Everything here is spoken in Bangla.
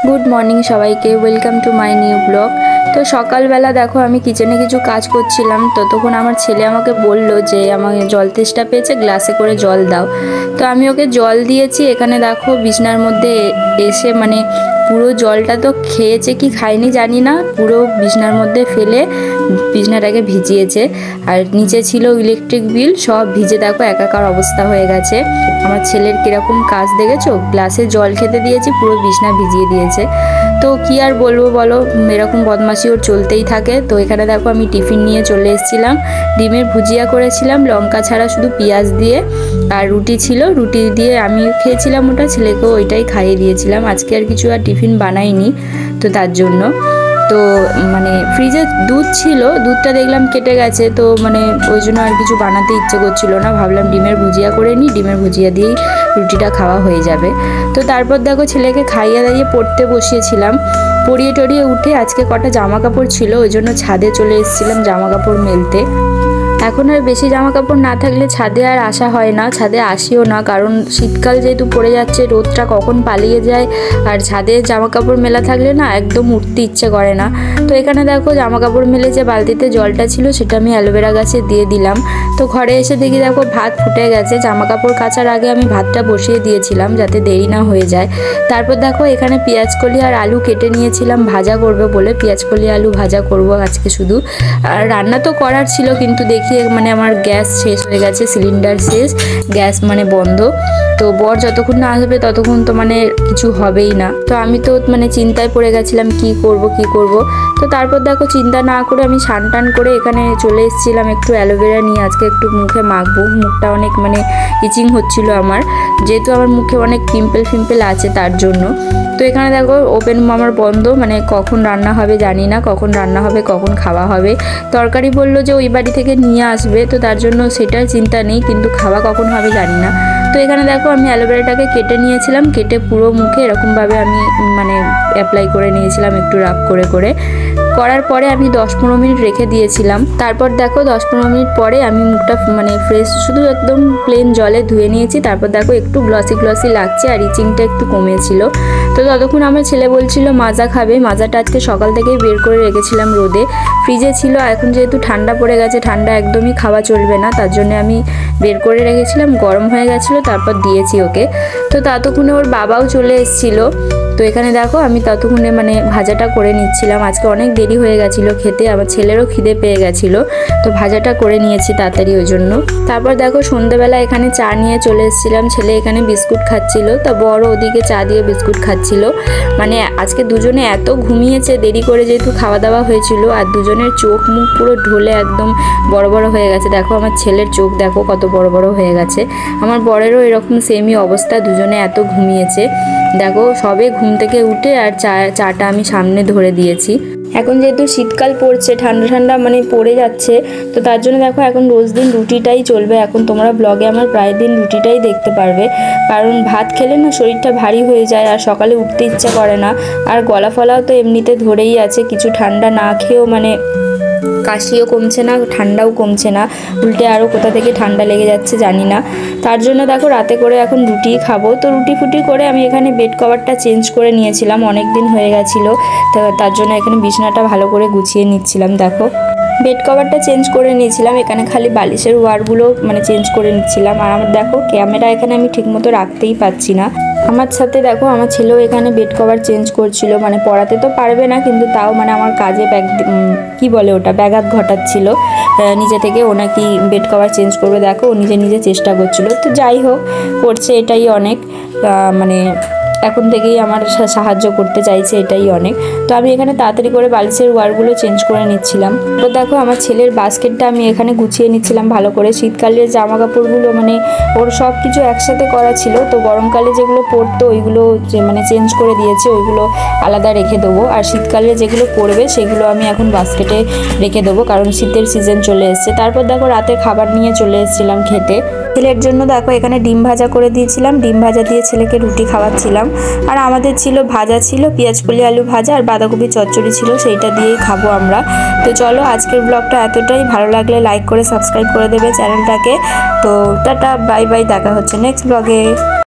गुड मर्निंग सबाइके welcome to my new blog. तो सकाल बेला देखो आमी किचेने किछु काज करछिलाम, ततक्षण आमार छेले आमाके बोललो जे आमाके जल तेष्टा पेয়েছে ग्लासे करे जल दाओ। तो आमी ओके जल दिएछि। एखाने देखो बिछनार मध्य एसे माने पुरो जलटा तो खेয়েছে कि खायনি जानी ना, पुरो बिछनार मध्य फेले बिछनाटाके भिजिয়েছে। और नीचे छिलो इलेक्ट्रिक बिल, सब भिजे देखो एकाकार अवस्था हये गेছে। आमार छेलेर किरकम काज देखेছো, ग्लासे जल खेते दिएछि पुरो बिछना भिजिए दिएছে। तो कि आर बोलबो बोलो, एरकम बदमाशी ओर चलतेई थाके। तो एखाने देखो आमी टिफिन निये चले एसेছিলাম, ডিমের भुजिया করেছিলাম লঙ্কা ছাড়া শুধু পেঁয়াজ দিয়ে, আর রুটি ছিল, রুটি দিয়ে আমি খেয়েছিলাম, ওটা ছেলেকেও ওইটাই খাইয়ে দিয়েছিলাম। আজকে আর কিছু আর টিফিন বানাইনি, তো তার জন্য তো মানে ফ্রিজে দুধ ছিল, দুধটা দেখলাম কেটে গেছে, তো মানে ওই জন্য আর কিছু বানাতে ইচ্ছে করছিল না। ভাবলাম ডিমের ভুজিয়া করে নিই, ডিমের ভুজিয়া দিয়েই রুটিটা খাওয়া হয়ে যাবে। তো তারপর দেখো ছেলেকে খাইয়ে দাইয়ে পড়তে বসিয়েছিলাম। পড়িয়ে টড়িয়ে উঠে আজকে কটা জামা কাপড় ছিল, ওই জন্য ছাদে চলে এসেছিলাম জামা কাপড় মেলতে। এখন আর বেশি জামা কাপড় না থাকলে ছাদে আর আসা হয় না, ছাদে আসিও না, কারণ শীতকাল যেহেতু পড়ে যাচ্ছে, রোদটা কখন পালিয়ে যায়। আর ছাদে জামা কাপড় মেলা থাকলে না একদম উঠতে ইচ্ছে করে না। তো এখানে দেখো জামা কাপড় মেলে যে বালতিতে জলটা ছিল সেটা আমি অ্যালোভেরা গাছে দিয়ে দিলাম। তো ঘরে এসে দেখি দেখো ভাত ফুটে গেছে। জামা কাপড় কাচার আগে আমি ভাতটা বসিয়ে দিয়েছিলাম যাতে দেরি না হয়ে যায়। তারপর দেখো এখানে পেঁয়াজকলি আর আলু কেটে নিয়েছিলাম ভাজা করবে বলে, পেঁয়াজকলি আলু ভাজা করব আজকে শুধু। আর রান্না তো করার ছিল, কিন্তু দেখি মানে আমার গ্যাস শেষ হয়ে গেছে, সিলিন্ডার শেষ, গ্যাস মানে বন্ধ। তো বর যতক্ষণ না আসবে ততক্ষণ তো মানে কিছু হবেই না। তো আমি তো মানে চিন্তায় পড়ে গেছিলাম কি করব। তো তারপর দেখো চিন্তা না করে আমি স্নান টান করে এখানে চলে এসেছিলাম একটু অ্যালোভেরা নিয়ে, আজকে একটু মুখে মাখবো। মুখটা অনেক মানে ইচিং হচ্ছিল আমার, যেহেতু আমার মুখে অনেক পিম্পল আছে তার জন্য। তো এখানে দেখো ওপেন আমার বন্ধ, মানে কখন রান্না হবে জানি না, কখন রান্না হবে কখন খাওয়া হবে। তরকারি বললো যে ওই বাড়ি থেকে নিয়ে আসবে, তো তার জন্য সেটার চিন্তা নেই, কিন্তু খাওয়া কখন হবে জানি না। তো এখানে দেখো আমি অ্যালোভেরাটাকে কেটে নিয়েছিলাম, কেটে পুরো মুখে এরকমভাবে আমি মানে অ্যাপ্লাই করে নিয়েছিলাম একটু রাব করে করার পরে আমি 10-15 মিনিট রেখে দিয়েছিলাম। তারপর দেখো 10-15 মিনিট পরে আমি মুখটা মানে ফ্রেশ শুধু একদম প্লেন জলে ধুয়ে নিয়েছি। তারপর দেখো একটু গ্লসি লাগছে আর ইচিংটা একটু কমেছিল। তো ততক্ষণ আমার ছেলে বলছিল মাজা খাবে, মাজাটা আজকে সকাল থেকেই বের করে রেখেছিলাম রোদে, ফ্রিজে ছিল। এখন যেহেতু ঠান্ডা পড়ে গেছে, ঠান্ডা একদমই খাওয়া চলবে না, তার জন্য আমি বের করে রেখেছিলাম, গরম হয়ে গেছিলো, তারপর দিয়েছি ওকে। তো ততক্ষণে ওর বাবাও চলে এসেছিলো। তো এখানে দেখো আমি ততক্ষণে মানে ভাজাটা করে নিচ্ছিলাম, আজকে অনেক দেরি হয়ে গেছিলো খেতে, আমার ছেলেরও খিদে পেয়ে গেছিলো, তো ভাজাটা করে নিয়েছি তাড়াতাড়ি ওই জন্য। তারপর দেখো সন্ধ্যেবেলা এখানে চা নিয়ে চলে এসেছিলাম, ছেলে এখানে বিস্কুট খাচ্ছিল, তা বড় ওদিকে চা দিয়ে বিস্কুট খাচ্ছিল। মানে আজকে দুজনে এত ঘুমিয়েছে দেরি করে, যেহেতু খাওয়া দাওয়া হয়েছিল, আর দুজনের চোখ মুখ পুরো ঢলে একদম বড় হয়ে গেছে। দেখো আমার ছেলের চোখ দেখো কত বড় হয়ে গেছে, আমার বরেরও এরকম সেমই অবস্থা, দুজনে এত ঘুমিয়েছে। দেখো সবে ঘুম থেকে উঠে আর চাটা আমি সামনে ধরে দিয়েছি। এখন যেহেতু শীতকাল পড়ছে, ঠান্ডা মানে পড়ে যাচ্ছে, তো তার জন্য দেখো এখন রোজ দিন রুটিটাই চলবে। এখন তোমরা ব্লগে আমার প্রায় দিন রুটিটাই দেখতে পারবে, কারণ ভাত খেলে না শরীরটা ভারী হয়ে যায় আর সকালে উঠতে ইচ্ছা করে না। আর গলা ফলাও তো এমনিতে ধরেই আছে, কিছু ঠান্ডা না খেয়েও মানে কাশিও কমছে না, ঠান্ডাও কমছে না, উল্টে আরও কোথা থেকে ঠান্ডা লেগে যাচ্ছে জানি না। তার জন্য দেখো রাতে করে এখন রুটি খাবো। তো রুটি ফুটি করে আমি এখানে বেড কভারটা চেঞ্জ করে নিয়েছিলাম, অনেক দিন হয়ে গেছিলো, তো তার জন্য এখানে বিছানাটা ভালো করে গুছিয়ে নিচ্ছিলাম। দেখো বেড কভারটা চেঞ্জ করে নিয়েছিলাম, এখানে খালি বালিশের ওয়ারগুলো মানে চেঞ্জ করে নিচ্ছিলাম। আর আমার দেখো ক্যামেরা এখানে আমি ঠিকমতো রাখতেই পারছি না। আমার সাথে দেখো আমার ছেলেও এখানে বেড কভার চেঞ্জ করছিল, মানে পড়াতে তো পারবে না, কিন্তু তাও মানে আমার কাজে কি বলে ওটা ব্যাঘাত ঘটাচ্ছিল নিজে থেকে। ও নাকি বেড কভার চেঞ্জ করবে, দেখো ও নিজে চেষ্টা করছিল। তো যাই হোক করছে, এটাই অনেক, মানে এখন থেকেই আমার সাহায্য করতে চাইছে, এটাই অনেক। তো আমি এখানে তাড়াতাড়ি করে বালিশের ওয়ারগুলো চেঞ্জ করে নিচ্ছিলাম। তো দেখো আমার ছেলের বাস্কেটটা আমি এখানে গুছিয়ে নিচ্ছিলাম ভালো করে। শীতকালের জামা কাপড়গুলো মানে ওর সব কিছু একসাথে করা ছিল, তো গরমকালে যেগুলো পরতো ওইগুলো মানে চেঞ্জ করে দিয়েছে, ওইগুলো আলাদা রেখে দেবো। আর শীতকালে যেগুলো পরবে সেগুলো আমি এখন বাস্কেটে রেখে দেবো, কারণ শীতের সিজন চলে এসছে। তারপর দেখো রাতে খাবার নিয়ে চলে এসেছিলাম খেতে। ছেলের জন্য দেখো এখানে ডিম ভাজা করে দিয়েছিলাম, ডিম ভাজা দিয়ে ছেলেকে রুটি খাওয়াচ্ছিলাম। আর আমাদের ছিল ভাজা ছিল পেঁয়াজকলি আলু ভাজা, আর বাঁধাকপি চচ্চড়ি ছিল, সেইটা দিয়েই খাবো আমরা। তো চলো আজকের ব্লগটা এতটাই, ভালো লাগলে লাইক করে সাবস্ক্রাইব করে দেবে চ্যানেলটাকে। তো টাটা বাই বাই, দেখা হচ্ছে নেক্সট ব্লগে।